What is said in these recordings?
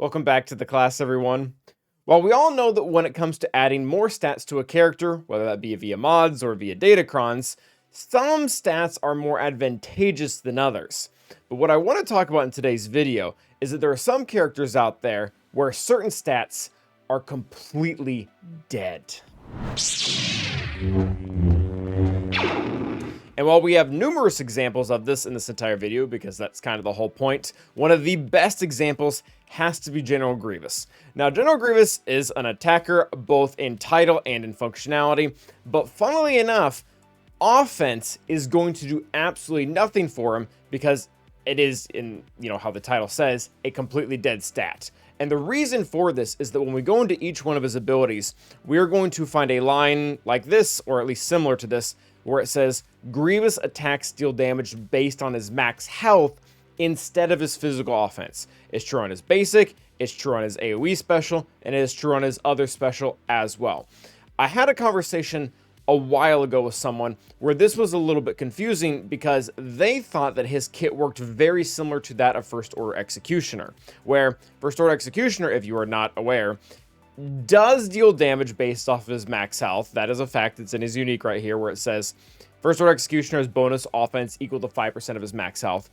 Welcome back to the class, everyone. While we all know that when it comes to adding more stats to a character, whether that be via mods or via datacrons, some stats are more advantageous than others. But what I want to talk about in today's video is that there are some characters out there where certain stats are completely dead. And while we have numerous examples of this in this entire video, because that's kind of the whole point, one of the best examples has to be General Grievous. Now, General Grievous is an attacker both in title and in functionality, but funnily enough, offense is going to do absolutely nothing for him because it is, in how the title says, a completely dead stat. And the reason for this is that when we go into each one of his abilities, we are going to find a line like this, or at least similar to this, where it says Grievous attacks deal damage based on his max health instead of his physical offense. It's true on his basic, it's true on his AoE special, and it is true on his other special as well. I had a conversation a while ago with someone where this was a little bit confusing because they thought that his kit worked very similar to that of First Order Executioner, where First Order Executioner, if you are not aware, does deal damage based off of his max health. That is a fact. It's in his unique right here where it says First Order Executioner's bonus offense equal to 5% of his max health.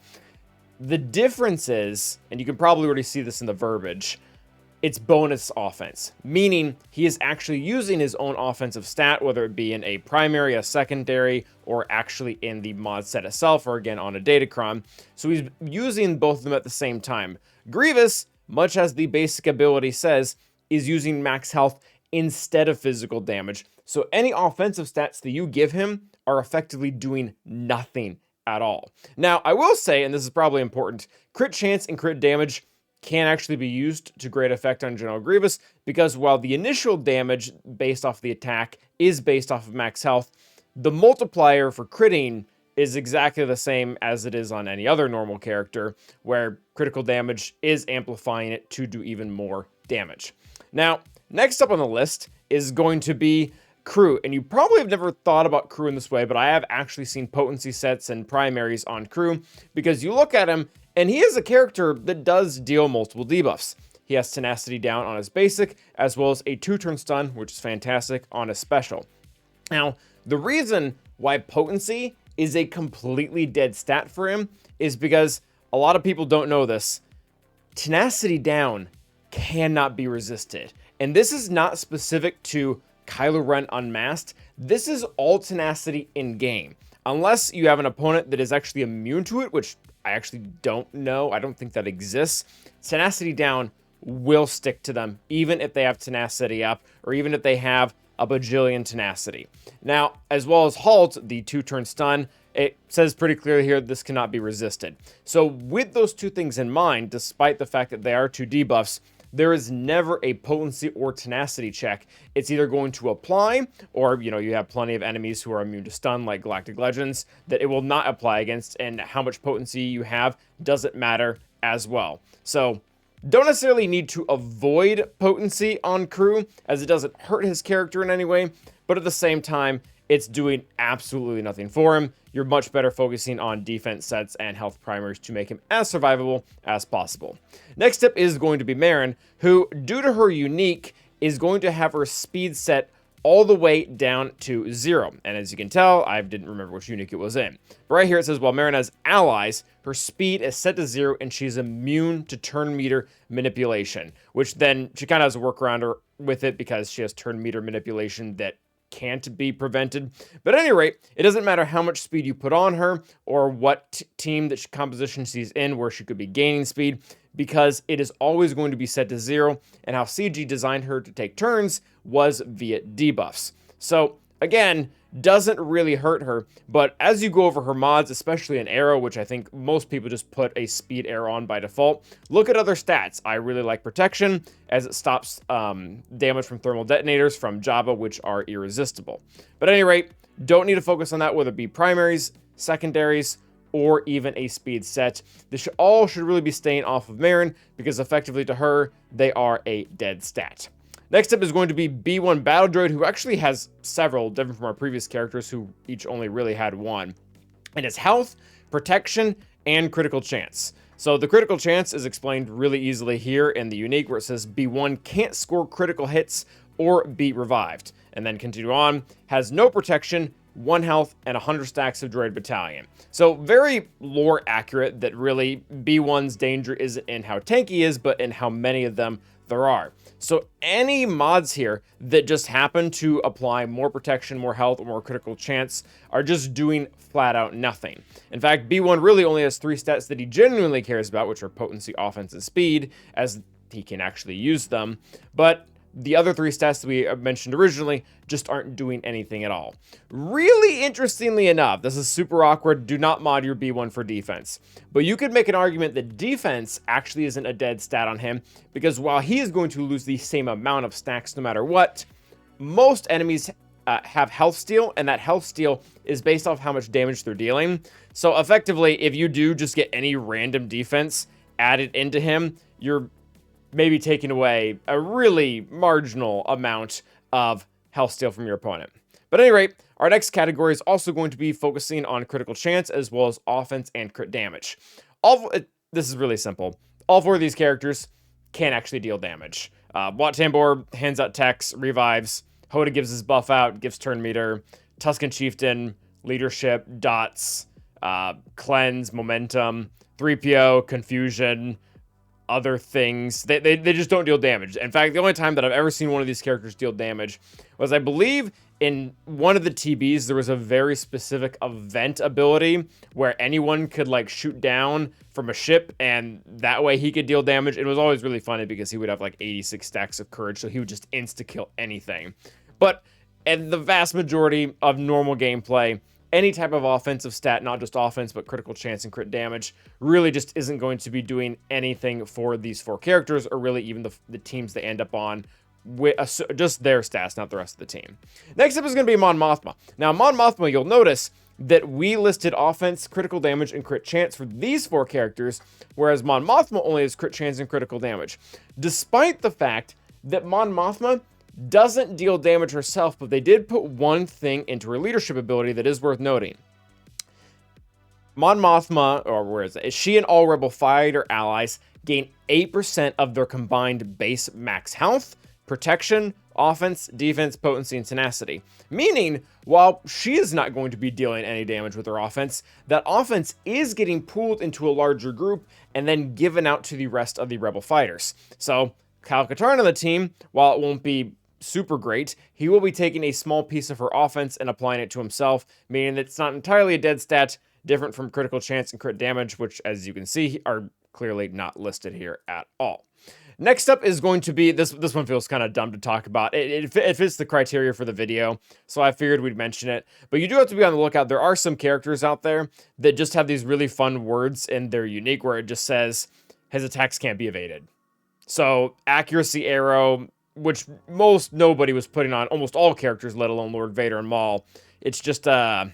The difference is, and you can probably already see this in the verbiage, it's bonus offense, meaning he is actually using his own offensive stat, whether it be in a primary, a secondary, or actually in the mod set itself, or again on a datacron. So he's using both of them at the same time. Grievous, much as the basic ability says, is using max health instead of physical damage. So any offensive stats that you give him are effectively doing nothing at all. Now, I will say, and this is probably important, crit chance and crit damage can actually be used to great effect on General Grievous, because while the initial damage based off the attack is based off of max health, the multiplier for critting is exactly the same as it is on any other normal character, where critical damage is amplifying it to do even more damage. Now, next up on the list is going to be Crew, and you probably have never thought about Crew in this way, but I have actually seen potency sets and primaries on Crew, because you look at him, and he is a character that does deal multiple debuffs. He has tenacity down on his basic, as well as a 2-turn stun, which is fantastic, on his special. Now, the reason why potency is a completely dead stat for him is because a lot of people don't know this. Tenacity down cannot be resisted. And this is not specific to Kylo Ren Unmasked. This is all tenacity in game. Unless you have an opponent that is actually immune to it, which I actually don't know. I don't think that exists. Tenacity down will stick to them, even if they have tenacity up, or even if they have a bajillion tenacity. Now, as well as halt, the 2-turn stun, it says pretty clearly here this cannot be resisted. So with those two things in mind, despite the fact that they are 2 debuffs, there is never a potency or tenacity check. It's either going to apply, or, you have plenty of enemies who are immune to stun, like Galactic Legends, that it will not apply against, and how much potency you have doesn't matter as well. So, don't necessarily need to avoid potency on Crew, as it doesn't hurt his character in any way, but at the same time, it's doing absolutely nothing for him. You're much better focusing on defense sets and health primers to make him as survivable as possible. Next up is going to be Merrin, who, due to her unique, is going to have her speed set all the way down to 0. And as you can tell, I didn't remember which unique it was in. But right here it says, while Merrin has allies, her speed is set to 0 and she's immune to turn meter manipulation, which then she kind of has a workaround with it because she has turn meter manipulation that can't be prevented. But at any rate, it doesn't matter how much speed you put on her or what team that composition she's in where she could be gaining speed, because it is always going to be set to 0, and how CG designed her to take turns was via debuffs. So again, doesn't really hurt her, but as you go over her mods, especially an arrow, which I think most people just put a speed arrow on by default, look at other stats. I really like protection, as it stops damage from thermal detonators from Jabba, which are irresistible. But at any rate, don't need to focus on that, whether it be primaries, secondaries, or even a speed set. This all should really be staying off of Merrin, because effectively to her, they are a dead stat. Next up is going to be B1 Battle Droid, who actually has several, different from our previous characters who each only really had one. And it's health, protection, and critical chance. So the critical chance is explained really easily here in the unique, where it says B1 can't score critical hits or be revived. And then continue on, has no protection, 1 health, and 100 stacks of droid battalion. So very lore accurate that really B1's danger isn't in how tanky he is, but in how many of them there are. So any mods here that just happen to apply more protection, more health, or more critical chance are just doing flat out nothing. In fact, B1 really only has 3 stats that he genuinely cares about, which are potency, offense, and speed, as he can actually use them. But the other 3 stats that we mentioned originally just aren't doing anything at all. Really interestingly enough, this is super awkward, do not mod your B1 for defense. But you could make an argument that defense actually isn't a dead stat on him, because while he is going to lose the same amount of stacks no matter what, most enemies have health steal, and that health steal is based off how much damage they're dealing. So effectively, if you do just get any random defense added into him, you're maybe taking away a really marginal amount of health steal from your opponent. But at any rate, our next category is also going to be focusing on critical chance as well as offense and crit damage. This is really simple. All 4 of these characters can actually deal damage. Wat Tambor hands out techs, revives. Hoda gives his buff out, gives turn meter. Tusken Chieftain, leadership, dots, cleanse, momentum. 3PO, confusion, other things. They just don't deal damage. In fact, the only time that I've ever seen one of these characters deal damage was, I believe, in one of the TBs, there was a very specific event ability where anyone could like shoot down from a ship, and that way he could deal damage. It was always really funny because he would have like 86 stacks of courage, so he would just insta-kill anything. But in the vast majority of normal gameplay, any type of offensive stat, not just offense, but critical chance and crit damage, really just isn't going to be doing anything for these 4 characters, or really even the teams they end up on, with just their stats, not the rest of the team. Next up is going to be Mon Mothma. Now, Mon Mothma, you'll notice that we listed offense, critical damage, and crit chance for these 4 characters, whereas Mon Mothma only has crit chance and critical damage. Despite the fact that Mon Mothma doesn't deal damage herself, but they did put one thing into her leadership ability that is worth noting. Mon Mothma, or where is it? She and all Rebel fighter allies gain 8% of their combined base max health, protection, offense, defense, potency, and tenacity. Meaning, while she is not going to be dealing any damage with her offense, that offense is getting pooled into a larger group and then given out to the rest of the Rebel fighters. So, Kyle Katarn on the team, while it won't be super great, he will be taking a small piece of her offense and applying it to himself, meaning that it's not entirely a dead stat, different from critical chance and crit damage, which, as you can see, are clearly not listed here at all. Next up is going to be, this one feels kind of dumb to talk about. It fits the criteria for the video, so I figured we'd mention it. But you do have to be on the lookout. There are some characters out there that just have these really fun words in their unique, where it just says, his attacks can't be evaded. So, accuracy arrow, which nobody was putting on almost all characters, let alone Lord Vader and Maul. It's just not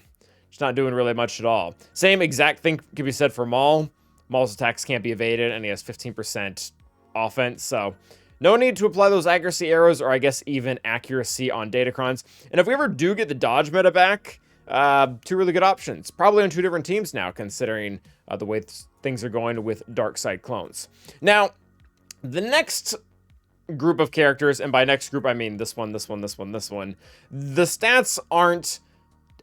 doing really much at all. Same exact thing could be said for Maul. Maul's attacks can't be evaded, and he has 15% offense, so no need to apply those accuracy arrows, or I guess even accuracy on Datacrons. And if we ever do get the dodge meta back, 2 really good options. Probably on 2 different teams now, considering the way things are going with dark side clones. Now, the next group of characters, and by next group I mean this one, the stats aren't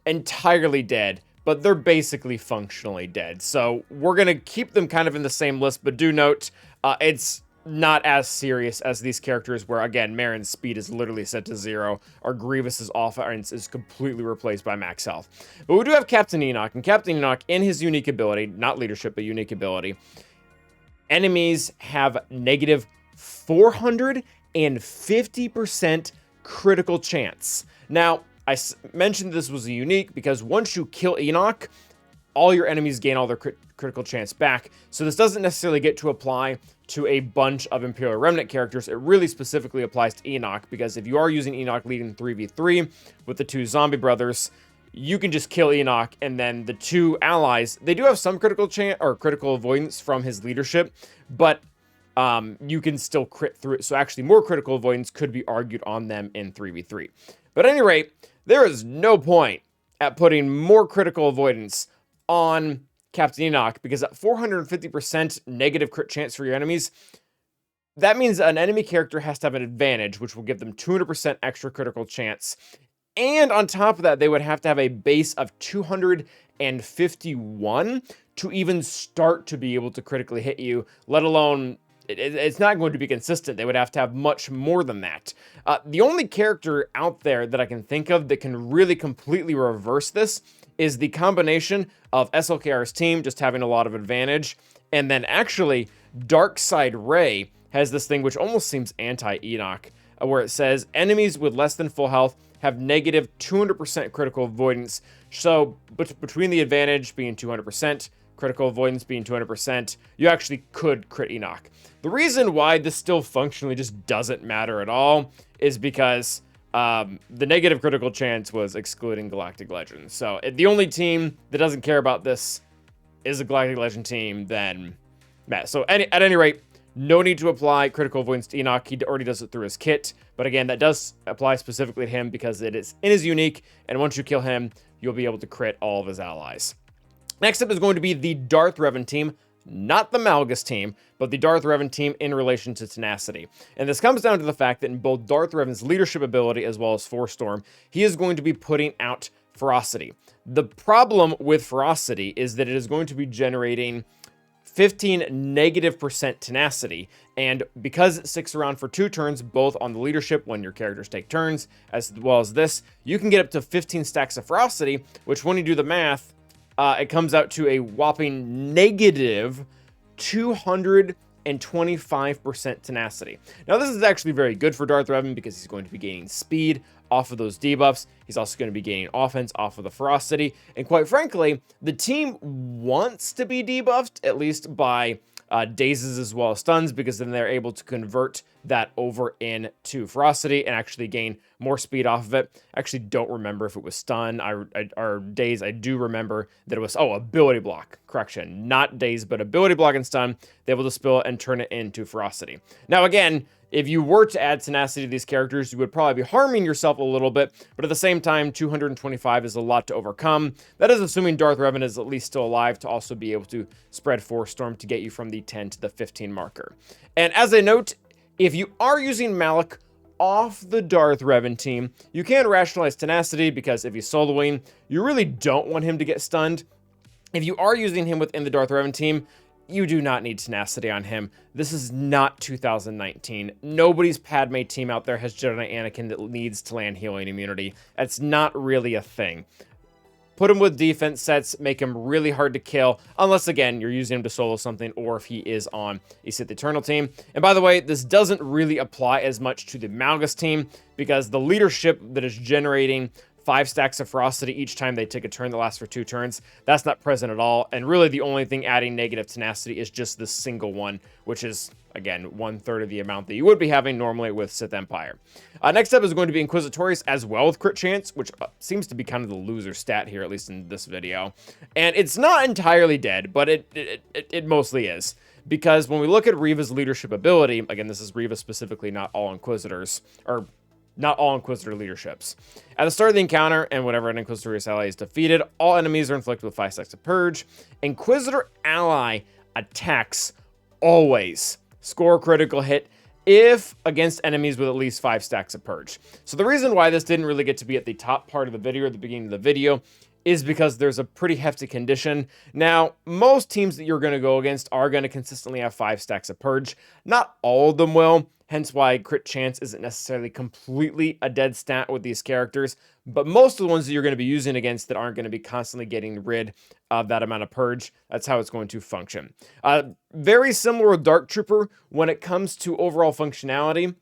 entirely dead, but they're basically functionally dead. So we're going to keep them kind of in the same list, but do note, it's not as serious as these characters where, again, Merrin's speed is literally set to 0, or Grievous's offense is completely replaced by max health. But we do have Captain Enoch, and Captain Enoch, in his unique ability, not leadership, but unique ability, enemies have negative 450% critical chance. Now, I mentioned this was a unique because once you kill Enoch, all your enemies gain all their critical chance back. So this doesn't necessarily get to apply to a bunch of Imperial Remnant characters. It really specifically applies to Enoch, because if you are using Enoch leading 3v3 with the 2 zombie brothers, you can just kill Enoch, and then the 2 allies, they do have some critical chance or critical avoidance from his leadership, but you can still crit through it. So actually more critical avoidance could be argued on them in 3v3. But at any rate, there is no point at putting more critical avoidance on Captain Enoch, because at 450% negative crit chance for your enemies, that means an enemy character has to have an advantage, which will give them 200% extra critical chance. And on top of that, they would have to have a base of 251 to even start to be able to critically hit you, let alone, it's not going to be consistent. They would have to have much more than that. The only character out there that I can think of that can really completely reverse this is the combination of SLKR's team just having a lot of advantage, and then actually Darkside Ray has this thing which almost seems anti-Enoch, where it says enemies with less than full health have negative 200% critical avoidance. So between the advantage being 200%, critical avoidance being 200%, you actually could crit Enoch. The reason why this still functionally just doesn't matter at all is because the negative critical chance was excluding Galactic Legends. So if the only team that doesn't care about this is a Galactic Legend team, then Matt. So at any rate, no need to apply critical avoidance to Enoch. He already does it through his kit. But again, that does apply specifically to him because it is in his unique. And once you kill him, you'll be able to crit all of his allies. Next up is going to be the Darth Revan team. Not the Malgus team, but the Darth Revan team in relation to tenacity. And this comes down to the fact that in both Darth Revan's leadership ability as well as Force Storm, he is going to be putting out ferocity. The problem with ferocity is that it is going to be generating 15 negative % tenacity, and because it sticks around for 2 turns, both on the leadership when your characters take turns, as well as this, you can get up to 15 stacks of ferocity, which when you do the math, it comes out to a whopping negative 225% tenacity. Now, this is actually very good for Darth Revan because he's going to be gaining speed off of those debuffs. He's also going to be gaining offense off of the ferocity. And quite frankly, the team wants to be debuffed, at least by dazes as well as stuns, because then they're able to convert that over into ferocity and actually gain more speed off of it. I actually don't remember if it was stun or daze. I do remember that it was, ability block. Correction, not daze, but ability block and stun. They're able to spill it and turn it into ferocity. Now again, if you were to add tenacity to these characters, you would probably be harming yourself a little bit, but at the same time, 225 is a lot to overcome. That is assuming Darth Revan is at least still alive to also be able to spread Force Storm to get you from the 10 to the 15 marker. And as a note, if you are using Malak off the Darth Revan team, you can rationalize tenacity because if he's soloing, you really don't want him to get stunned. If you are using him within the Darth Revan team, you do not need tenacity on him. This is not 2019. Nobody's Padme team out there has Jedi Anakin that needs to land healing immunity. That's not really a thing. Put him with defense sets, make him really hard to kill, unless, again, you're using him to solo something, or if he is on a Sith Eternal team. And by the way, this doesn't really apply as much to the Malgus team, because the leadership that is generating 5 stacks of ferocity each time they take a turn that lasts for 2 turns, that's not present at all. And really the only thing adding negative tenacity is just this single one, which is, again, 1/3 of the amount that you would be having normally with Sith Empire. Next up is going to be Inquisitors as well with crit chance, which seems to be kind of the loser stat here, at least in this video. And it's not entirely dead, but it mostly is. Because when we look at Reva's leadership ability, again, this is Reva specifically, not all Inquisitors, or not all Inquisitor leaderships. At the start of the encounter, and whenever an Inquisitor's ally is defeated, all enemies are inflicted with 5 stacks of Purge. Inquisitor ally attacks always score a critical hit if against enemies with at least 5 stacks of Purge. So the reason why this didn't really get to be at the top part of the video, at the beginning of the video, is because there's a pretty hefty condition. Now, most teams that you're going to go against are going to consistently have 5 stacks of Purge. Not all of them will, hence why crit chance isn't necessarily completely a dead stat with these characters, but most of the ones that you're going to be using against that aren't going to be constantly getting rid of that amount of Purge, that's how it's going to function. Very similar with Dark Trooper when it comes to overall functionality.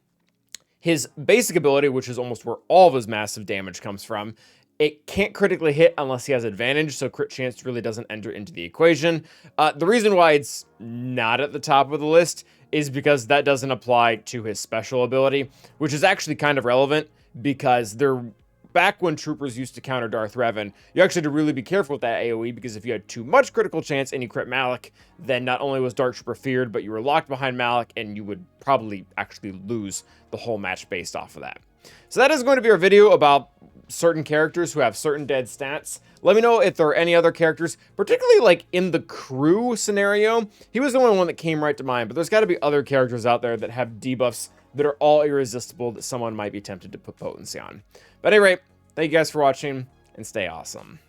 His basic ability, which is almost where all of his massive damage comes from, it can't critically hit unless he has advantage, so crit chance really doesn't enter into the equation. The reason why it's not at the top of the list is because that doesn't apply to his special ability, which is actually kind of relevant because back when troopers used to counter Darth Revan, you actually had to really be careful with that AoE, because if you had too much critical chance and you crit Malak, then not only was Dark Trooper feared, but you were locked behind Malak, and you would probably actually lose the whole match based off of that. So that is going to be our video about certain characters who have certain dead stats. Let me know if there are any other characters, particularly like in the crew scenario. He was the only one that came right to mind, but there's got to be other characters out there that have debuffs that are all irresistible that someone might be tempted to put potency on. But at any rate, thank you guys for watching, and stay awesome.